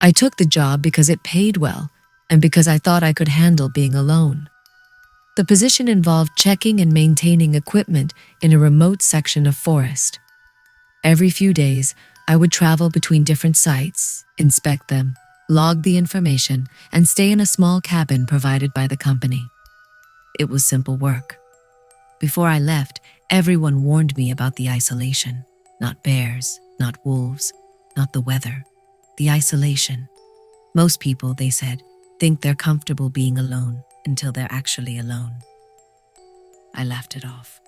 I took the job because it paid well and because I thought I could handle being alone. The position involved checking and maintaining equipment in a remote section of forest. Every few days, I would travel between different sites, inspect them, log the information, and stay in a small cabin provided by the company. It was simple work. Before I left, everyone warned me about the isolation. Not bears, not wolves, not the weather. The isolation. Most people, they said, think they're comfortable being alone until they're actually alone. I laughed it off.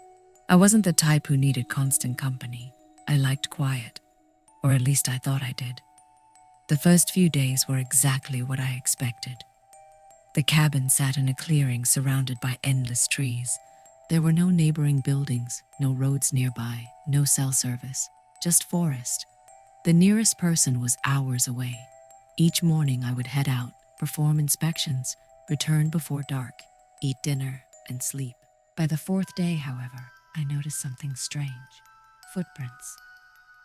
I wasn't the type who needed constant company. I liked quiet, or at least I thought I did. The first few days were exactly what I expected. The cabin sat in a clearing surrounded by endless trees. There were no neighboring buildings, no roads nearby, no cell service, just forest. The nearest person was hours away. Each morning I would head out, perform inspections, return before dark, eat dinner, and sleep. By the fourth day, however, I noticed something strange. Footprints.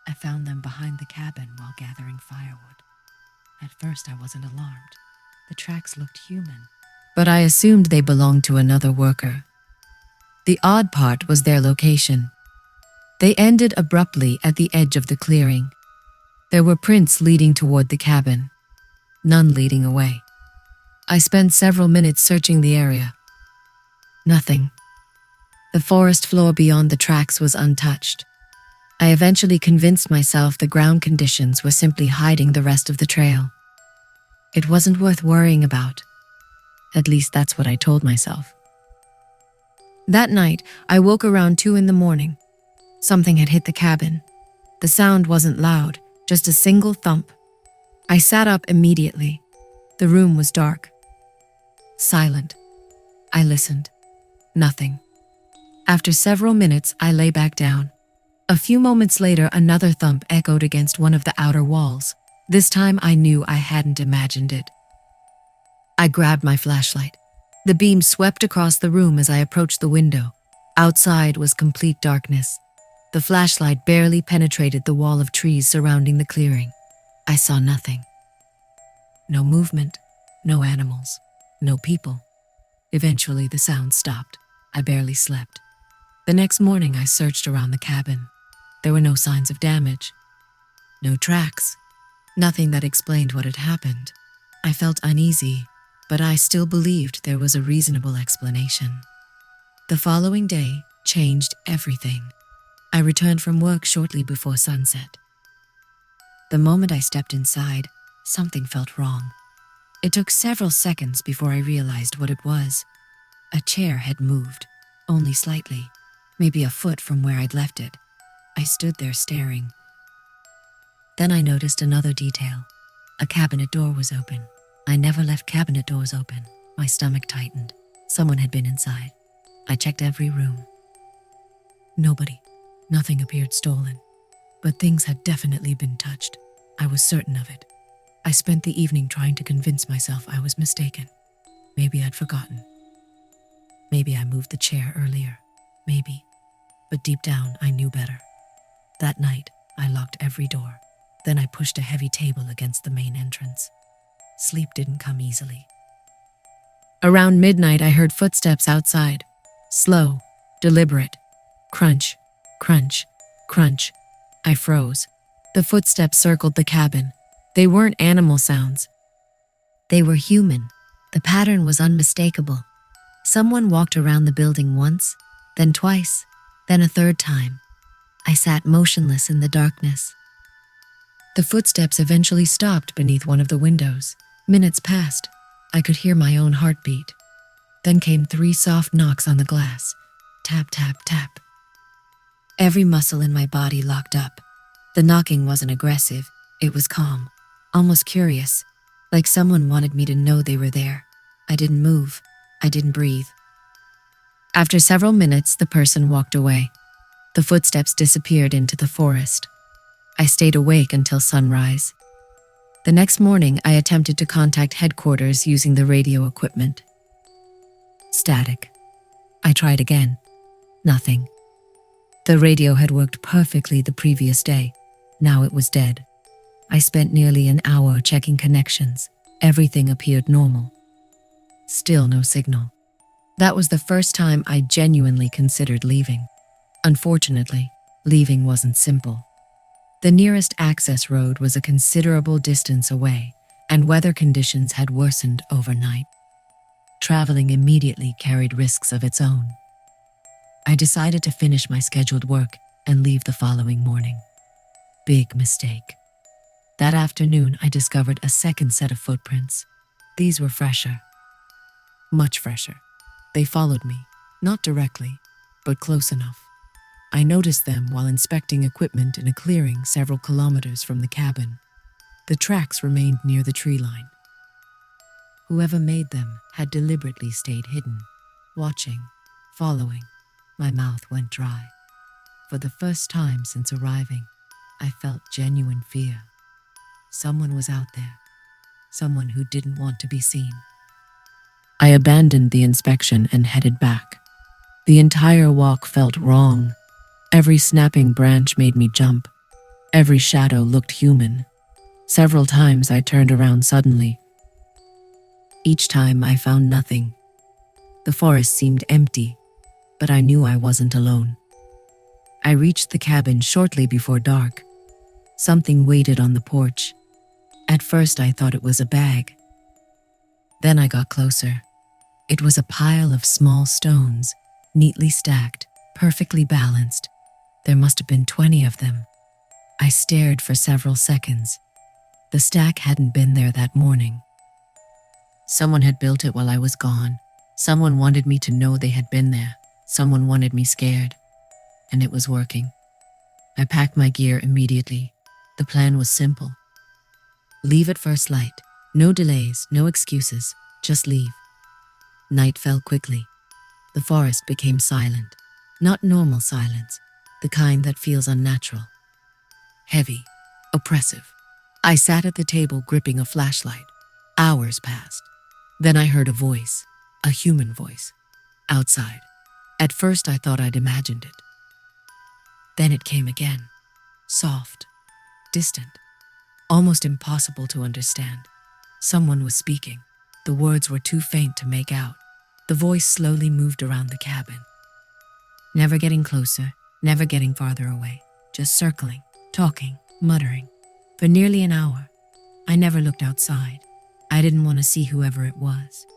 I found them behind the cabin while gathering firewood. At first I wasn't alarmed. The tracks looked human, but I assumed they belonged to another worker. The odd part was their location. They ended abruptly at the edge of the clearing. There were prints leading toward the cabin, none leading away. I spent several minutes searching the area. Nothing. The forest floor beyond the tracks was untouched. I eventually convinced myself the ground conditions were simply hiding the rest of the trail. It wasn't worth worrying about. At least that's what I told myself. That night, I woke around 2 a.m. Something had hit the cabin. The sound wasn't loud, just a single thump. I sat up immediately. The room was dark. Silent. I listened. Nothing. After several minutes, I lay back down. A few moments later, another thump echoed against one of the outer walls. This time I knew I hadn't imagined it. I grabbed my flashlight. The beam swept across the room as I approached the window. Outside was complete darkness. The flashlight barely penetrated the wall of trees surrounding the clearing. I saw nothing. No movement, no animals, no people. Eventually the sound stopped. I barely slept. The next morning I searched around the cabin. There were no signs of damage. No tracks. Nothing that explained what had happened. I felt uneasy, but I still believed there was a reasonable explanation. The following day changed everything. I returned from work shortly before sunset. The moment I stepped inside, something felt wrong. It took several seconds before I realized what it was. A chair had moved, only slightly, maybe a foot from where I'd left it. I stood there staring. Then I noticed another detail. A cabinet door was open. I never left cabinet doors open. My stomach tightened. Someone had been inside. I checked every room. Nobody. Nothing appeared stolen. But things had definitely been touched. I was certain of it. I spent the evening trying to convince myself I was mistaken. Maybe I'd forgotten. Maybe I moved the chair earlier. Maybe. But deep down, I knew better. That night, I locked every door. Then I pushed a heavy table against the main entrance. Sleep didn't come easily. Around midnight, I heard footsteps outside. Slow, deliberate. Crunch, crunch, crunch. I froze. The footsteps circled the cabin. They weren't animal sounds. They were human. The pattern was unmistakable. Someone walked around the building once, then twice, then a third time. I sat motionless in the darkness. The footsteps eventually stopped beneath one of the windows. Minutes passed. I could hear my own heartbeat. Then came 3 soft knocks on the glass. Tap, tap, tap. Every muscle in my body locked up. The knocking wasn't aggressive. It was calm, almost curious, like someone wanted me to know they were there. I didn't move. I didn't breathe. After several minutes, the person walked away. The footsteps disappeared into the forest. I stayed awake until sunrise. The next morning, I attempted to contact headquarters using the radio equipment. Static. I tried again. Nothing. The radio had worked perfectly the previous day. Now it was dead. I spent nearly an hour checking connections. Everything appeared normal. Still no signal. That was the first time I genuinely considered leaving. Unfortunately, leaving wasn't simple. The nearest access road was a considerable distance away, and weather conditions had worsened overnight. Traveling immediately carried risks of its own. I decided to finish my scheduled work and leave the following morning. Big mistake. That afternoon, I discovered a second set of footprints. These were fresher. Much fresher. They followed me, not directly, but close enough. I noticed them while inspecting equipment in a clearing several kilometers from the cabin. The tracks remained near the tree line. Whoever made them had deliberately stayed hidden, watching, following. My mouth went dry. For the first time since arriving, I felt genuine fear. Someone was out there, someone who didn't want to be seen. I abandoned the inspection and headed back. The entire walk felt wrong. Every snapping branch made me jump. Every shadow looked human. Several times I turned around suddenly. Each time I found nothing. The forest seemed empty, but I knew I wasn't alone. I reached the cabin shortly before dark. Something waited on the porch. At first I thought it was a bag. Then I got closer. It was a pile of small stones, neatly stacked, perfectly balanced. There must have been 20 of them. I stared for several seconds. The stack hadn't been there that morning. Someone had built it while I was gone. Someone wanted me to know they had been there. Someone wanted me scared. And it was working. I packed my gear immediately. The plan was simple. Leave at first light. No delays, no excuses. Just leave. Night fell quickly. The forest became silent. Not normal silence. The kind that feels unnatural. Heavy. Oppressive. I sat at the table gripping a flashlight. Hours passed. Then I heard a voice. A human voice. Outside. At first I thought I'd imagined it. Then it came again. Soft. Distant. Almost impossible to understand. Someone was speaking. The words were too faint to make out. The voice slowly moved around the cabin. Never getting closer, never getting farther away. Just circling, talking, muttering. For nearly an hour. I never looked outside. I didn't want to see whoever it was.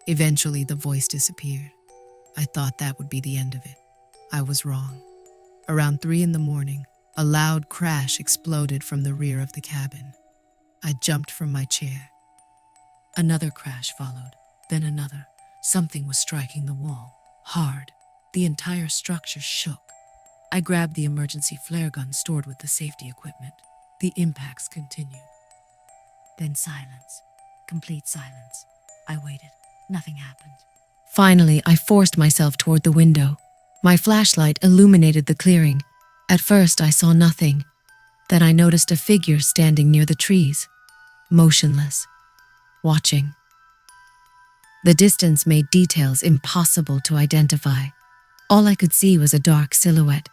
Eventually the voice disappeared. I thought that would be the end of it. I was wrong. Around 3 a.m, a loud crash exploded from the rear of the cabin. I jumped from my chair. Another crash followed, then another. Something was striking the wall, hard. The entire structure shook. I grabbed the emergency flare gun stored with the safety equipment. The impacts continued. Then silence. Complete silence. I waited. Nothing happened. Finally, I forced myself toward the window. My flashlight illuminated the clearing. At first, I saw nothing. Then I noticed a figure standing near the trees, motionless, watching. The distance made details impossible to identify. All I could see was a dark silhouette.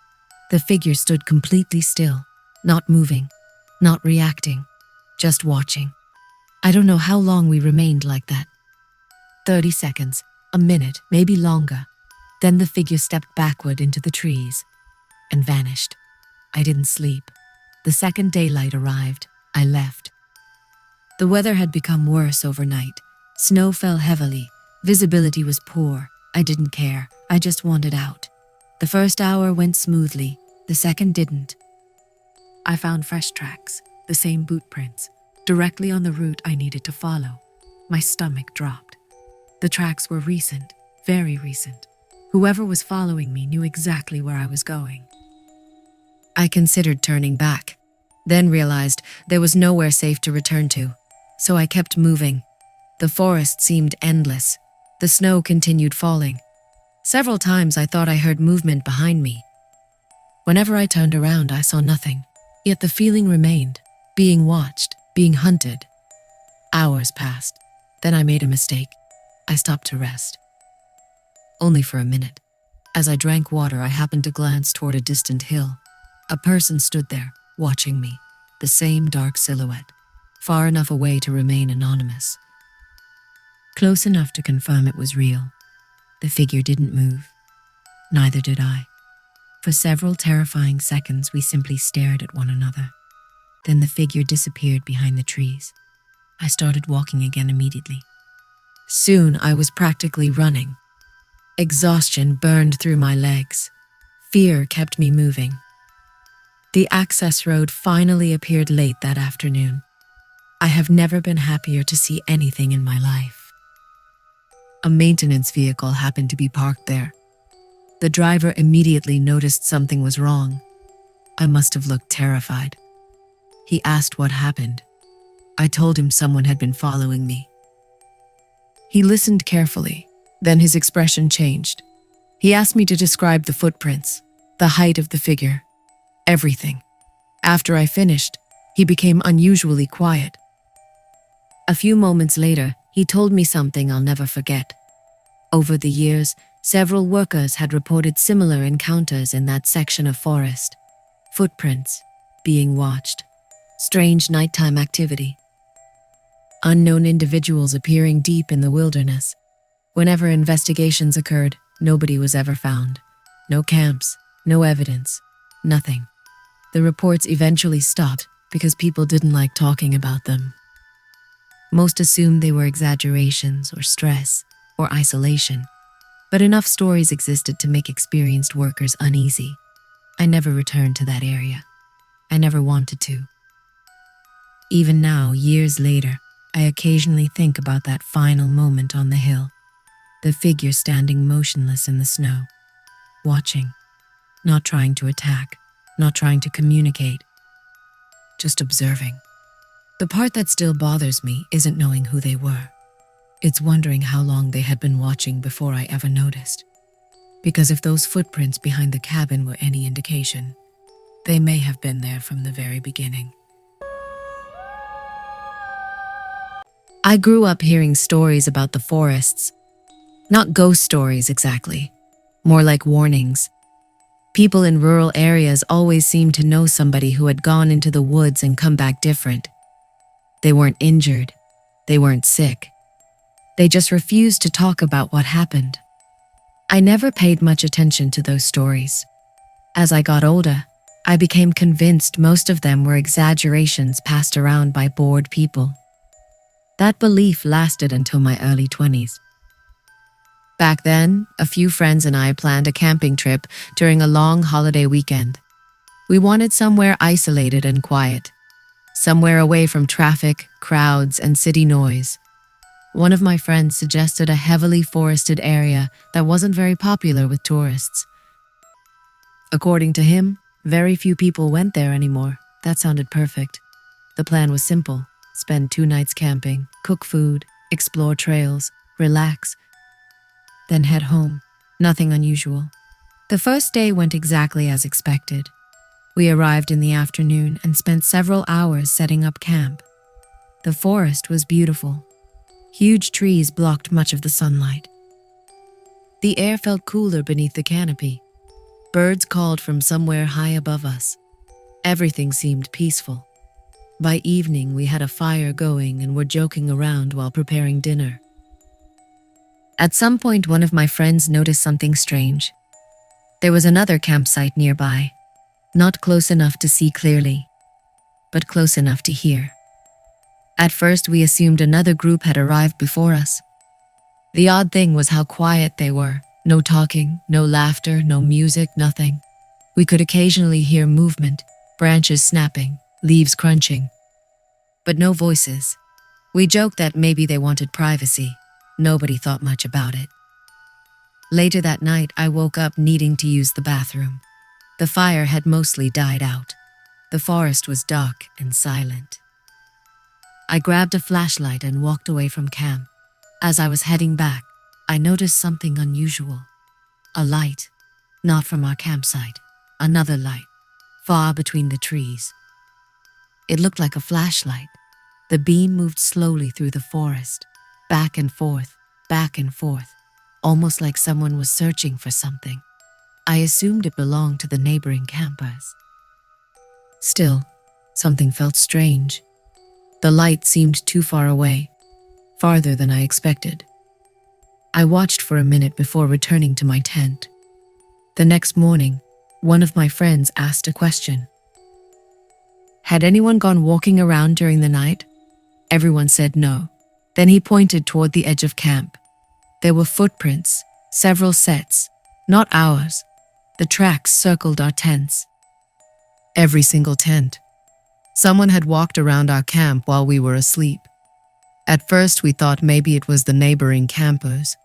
The figure stood completely still, not moving, not reacting, just watching. I don't know how long we remained like that. 30 seconds, a minute, maybe longer. Then the figure stepped backward into the trees and vanished. I didn't sleep. The second daylight arrived. I left. The weather had become worse overnight. Snow fell heavily. Visibility was poor. I didn't care. I just wanted out. The first hour went smoothly. The second didn't. I found fresh tracks, the same boot prints, directly on the route I needed to follow. My stomach dropped. The tracks were recent, very recent. Whoever was following me knew exactly where I was going. I considered turning back, then realized there was nowhere safe to return to, so I kept moving. The forest seemed endless. The snow continued falling. Several times I thought I heard movement behind me. Whenever I turned around, I saw nothing. Yet the feeling remained, being watched, being hunted. Hours passed. Then I made a mistake. I stopped to rest. Only for a minute. As I drank water, I happened to glance toward a distant hill. A person stood there, watching me. the same dark silhouette, far enough away to remain anonymous. Close enough to confirm it was real. The figure didn't move. Neither did I. For several terrifying seconds, we simply stared at one another. Then the figure disappeared behind the trees. I started walking again immediately. Soon I was practically running. Exhaustion burned through my legs. Fear kept me moving. The access road finally appeared late that afternoon. I have never been happier to see anything in my life. A maintenance vehicle happened to be parked there. The driver immediately noticed something was wrong. I must have looked terrified. He asked what happened. I told him someone had been following me. He listened carefully, then his expression changed. He asked me to describe the footprints, the height of the figure, everything. After I finished, he became unusually quiet. A few moments later, he told me something I'll never forget. Over the years, several workers had reported similar encounters in that section of forest. Footprints, being watched, strange nighttime activity. Unknown individuals appearing deep in the wilderness. Whenever investigations occurred, nobody was ever found. No camps, no evidence, nothing. The reports eventually stopped because people didn't like talking about them. Most assumed they were exaggerations or stress or isolation, but enough stories existed to make experienced workers uneasy. I never returned to that area. I never wanted to. Even now, years later, I occasionally think about that final moment on the hill, the figure standing motionless in the snow, watching, not trying to attack, not trying to communicate, just observing. The part that still bothers me isn't knowing who they were. It's wondering how long they had been watching before I ever noticed. Because if those footprints behind the cabin were any indication, they may have been there from the very beginning. I grew up hearing stories about the forests. Not ghost stories exactly, more like warnings. People in rural areas always seemed to know somebody who had gone into the woods and come back different. They weren't injured. They weren't sick. They just refused to talk about what happened. I never paid much attention to those stories. As I got older, I became convinced most of them were exaggerations passed around by bored people. That belief lasted until my early 20s. Back then, a few friends and I planned a camping trip during a long holiday weekend. We wanted somewhere isolated and quiet, somewhere away from traffic, crowds, and city noise. One of my friends suggested a heavily forested area that wasn't very popular with tourists. According to him, very few people went there anymore. That sounded perfect. The plan was simple. Spend 2 nights camping, cook food, explore trails, relax, then head home. Nothing unusual. The first day went exactly as expected. We arrived in the afternoon and spent several hours setting up camp. The forest was beautiful. Huge trees blocked much of the sunlight. The air felt cooler beneath the canopy. Birds called from somewhere high above us. Everything seemed peaceful. By evening, we had a fire going and were joking around while preparing dinner. At some point, one of my friends noticed something strange. There was another campsite nearby, not close enough to see clearly, but close enough to hear. At first, we assumed another group had arrived before us. The odd thing was how quiet they were. No talking, no laughter, no music, nothing. We could occasionally hear movement, branches snapping, leaves crunching, but no voices. We joked that maybe they wanted privacy. Nobody thought much about it. Later that night, I woke up needing to use the bathroom. The fire had mostly died out. The forest was dark and silent. I grabbed a flashlight and walked away from camp. As I was heading back, I noticed something unusual. A light, not from our campsite, another light, far between the trees. It looked like a flashlight. The beam moved slowly through the forest, back and forth, almost like someone was searching for something. I assumed it belonged to the neighboring campers. Still, Something felt strange. The light seemed too far away, farther than I expected. I watched for a minute before returning to my tent. The next morning, one of my friends asked a question. Had anyone gone walking around during the night? Everyone said no. Then he pointed toward the edge of camp. There were footprints, several sets, not ours. The tracks circled our tents. Every single tent. Someone had walked around our camp while we were asleep. At first we thought maybe it was the neighboring campers,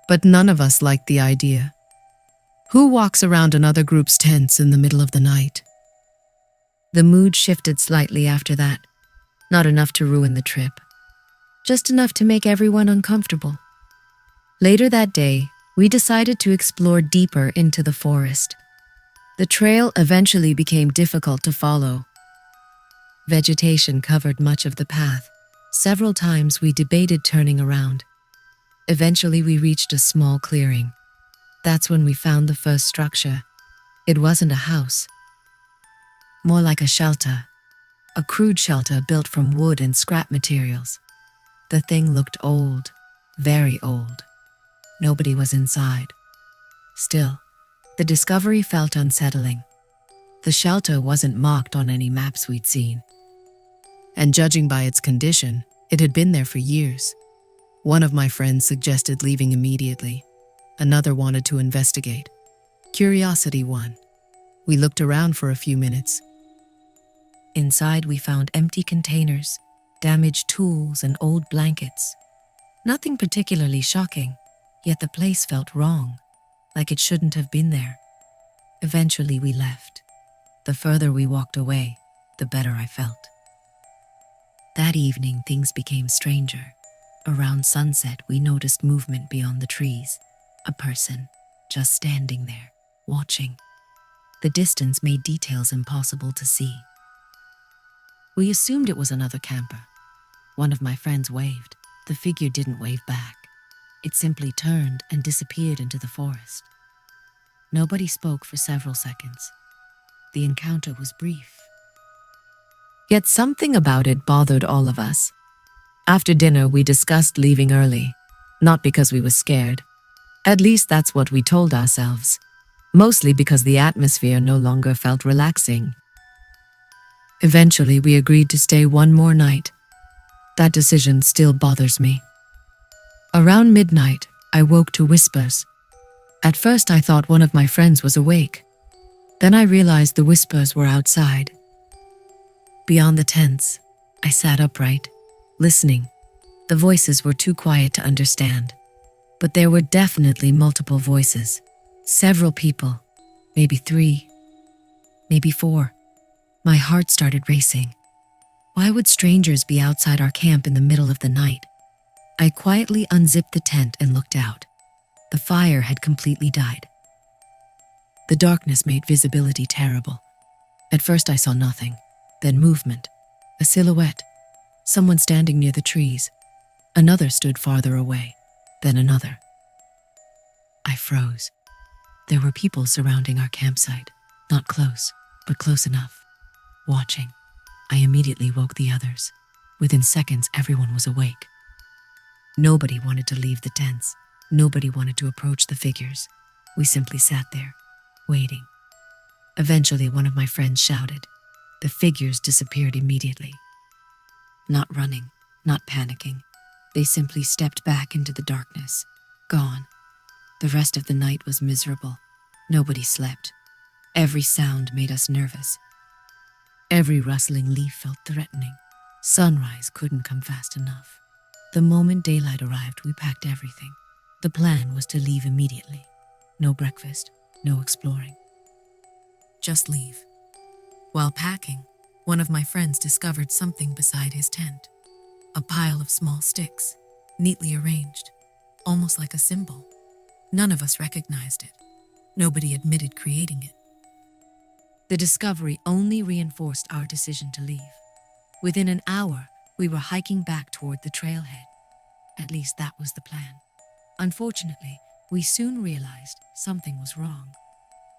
but none of us liked the idea. Who walks around another group's tents in the middle of the night? The mood shifted slightly after that. Not enough to ruin the trip. Just enough to make everyone uncomfortable. Later that day, we decided to explore deeper into the forest. The trail eventually became difficult to follow. Vegetation covered much of the path. Several times we debated turning around. Eventually we reached a small clearing. That's when we found the first structure. It wasn't a house. More like a shelter. A crude shelter built from wood and scrap materials. The thing looked old, very old. Nobody was inside. Still, the discovery felt unsettling. The shelter wasn't marked on any maps we'd seen. And judging by its condition, it had been there for years. One of my friends suggested leaving immediately. Another wanted to investigate. Curiosity won. We looked around for a few minutes. Inside we found empty containers, damaged tools, and old blankets. Nothing particularly shocking, yet the place felt wrong, like it shouldn't have been there. Eventually we left. The further we walked away, the better I felt. That evening things became stranger. Around sunset we noticed movement beyond the trees. A person, just standing there, watching. The distance made details impossible to see. We assumed it was another camper. One of my friends waved. The figure didn't wave back. It simply turned and disappeared into the forest. Nobody spoke for several seconds. The encounter was brief. Yet something about it bothered all of us. After dinner, we discussed leaving early, not because we were scared. At least that's what we told ourselves. Mostly because the atmosphere no longer felt relaxing. Eventually, we agreed to stay one more night. That decision still bothers me. Around midnight, I woke to whispers. At first, I thought one of my friends was awake. Then I realized the whispers were outside. Beyond the tents, I sat upright, listening. The voices were too quiet to understand. But there were definitely multiple voices. Several people. Maybe 3. Maybe 4. My heart started racing. Why would strangers be outside our camp in the middle of the night? I quietly unzipped the tent and looked out. The fire had completely died. The darkness made visibility terrible. At first I saw nothing, then movement, a silhouette, someone standing near the trees. Another stood farther away, then another. I froze. There were people surrounding our campsite, not close, but close enough. Watching, I immediately woke the others. Within seconds, everyone was awake. Nobody wanted to leave the tents. Nobody wanted to approach the figures. We simply sat there, waiting. Eventually, one of my friends shouted. The figures disappeared immediately. Not running, not panicking. They simply stepped back into the darkness, gone. The rest of the night was miserable. Nobody slept. Every sound made us nervous. Every rustling leaf felt threatening. Sunrise couldn't come fast enough. The moment daylight arrived, we packed everything. The plan was to leave immediately. No breakfast, no exploring. Just leave. While packing, one of my friends discovered something beside his tent. A pile of small sticks, neatly arranged, almost like a symbol. None of us recognized it. Nobody admitted creating it. The discovery only reinforced our decision to leave. Within an hour, we were hiking back toward the trailhead. At least that was the plan. Unfortunately, we soon realized something was wrong.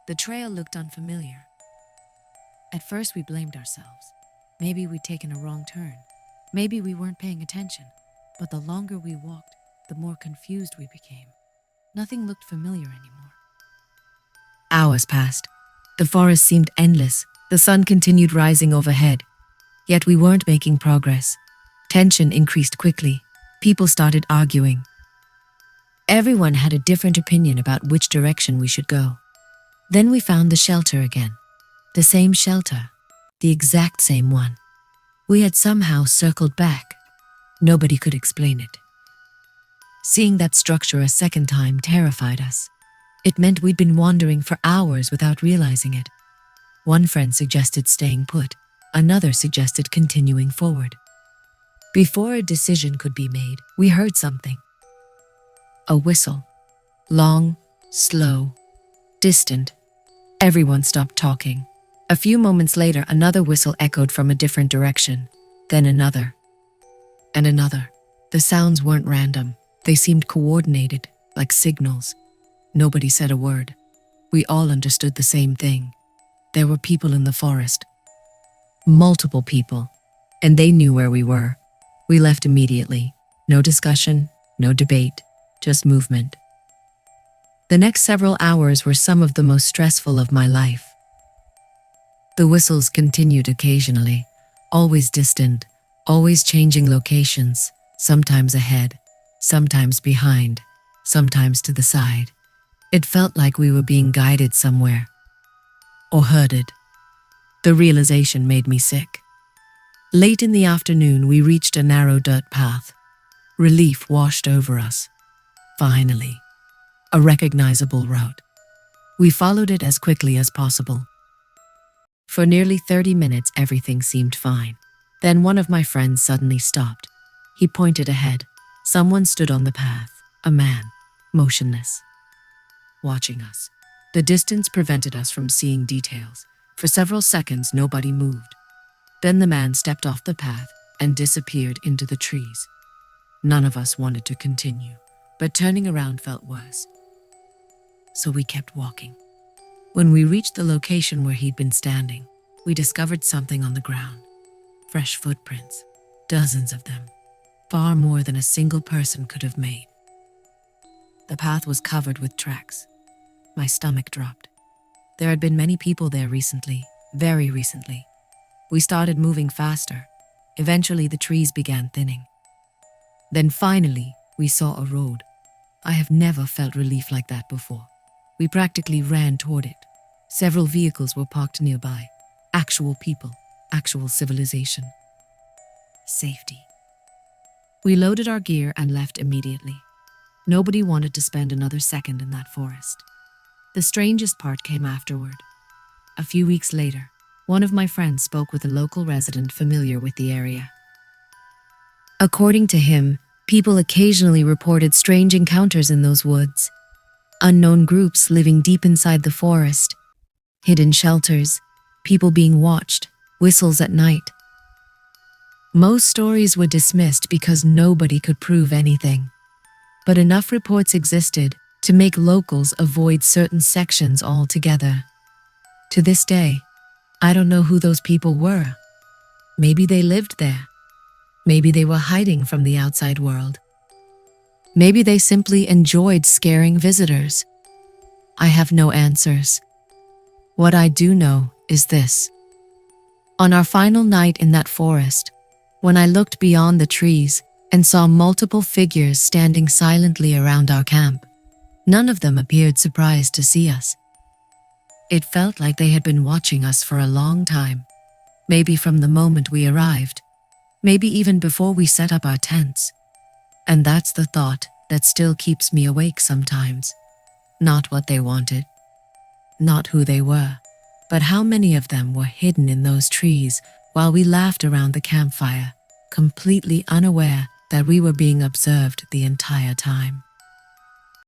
The trail looked unfamiliar. At first, we blamed ourselves. Maybe we'd taken a wrong turn. Maybe we weren't paying attention. But the longer we walked, the more confused we became. Nothing looked familiar anymore. Hours passed. The forest seemed endless. The sun continued rising overhead. Yet we weren't making progress. Tension increased quickly. People started arguing. Everyone had a different opinion about which direction we should go. Then we found the shelter again. The same shelter. The exact same one. We had somehow circled back. Nobody could explain it. Seeing that structure a second time terrified us. It meant we'd been wandering for hours without realizing it. One friend suggested staying put. Another suggested continuing forward. Before a decision could be made, we heard something. A whistle. Long, slow, distant. Everyone stopped talking. A few moments later, another whistle echoed from a different direction. Then another. And another. The sounds weren't random. They seemed coordinated, like signals. Nobody said a word. We all understood the same thing. There were people in the forest. Multiple people. And they knew where we were. We left immediately. No discussion, no debate, just movement. The next several hours were some of the most stressful of my life. The whistles continued occasionally, always distant, always changing locations, sometimes ahead, sometimes behind, sometimes to the side. It felt like we were being guided somewhere. Or herded. The realization made me sick. Late in the afternoon, we reached a narrow dirt path. Relief washed over us. Finally, a recognizable route. We followed it as quickly as possible. For nearly 30 minutes, everything seemed fine. Then one of my friends suddenly stopped. He pointed ahead. Someone stood on the path. A man, motionless, watching us. The distance prevented us from seeing details. For several seconds, nobody moved. Then the man stepped off the path and disappeared into the trees. None of us wanted to continue, but turning around felt worse. So we kept walking. When we reached the location where he'd been standing, we discovered something on the ground. Fresh footprints, dozens of them, far more than a single person could have made. The path was covered with tracks. My stomach dropped. There had been many people there recently, very recently. We started moving faster. Eventually, the trees began thinning. Then finally, we saw a road. I have never felt relief like that before. We practically ran toward it. Several vehicles were parked nearby. Actual people, actual civilization. Safety. We loaded our gear and left immediately. Nobody wanted to spend another second in that forest. The strangest part came afterward. A few weeks later, one of my friends spoke with a local resident familiar with the area. According to him, people occasionally reported strange encounters in those woods. Unknown groups living deep inside the forest, hidden shelters, people being watched, whistles at night. Most stories were dismissed because nobody could prove anything. But enough reports existed to make locals avoid certain sections altogether. To this day, I don't know who those people were. Maybe they lived there. Maybe they were hiding from the outside world. Maybe they simply enjoyed scaring visitors. I have no answers. What I do know is this. On our final night in that forest, when I looked beyond the trees and saw multiple figures standing silently around our camp, none of them appeared surprised to see us. It felt like they had been watching us for a long time, maybe from the moment we arrived, maybe even before we set up our tents. And that's the thought that still keeps me awake sometimes. Not what they wanted, not who they were, but how many of them were hidden in those trees while we laughed around the campfire, completely unaware that we were being observed the entire time.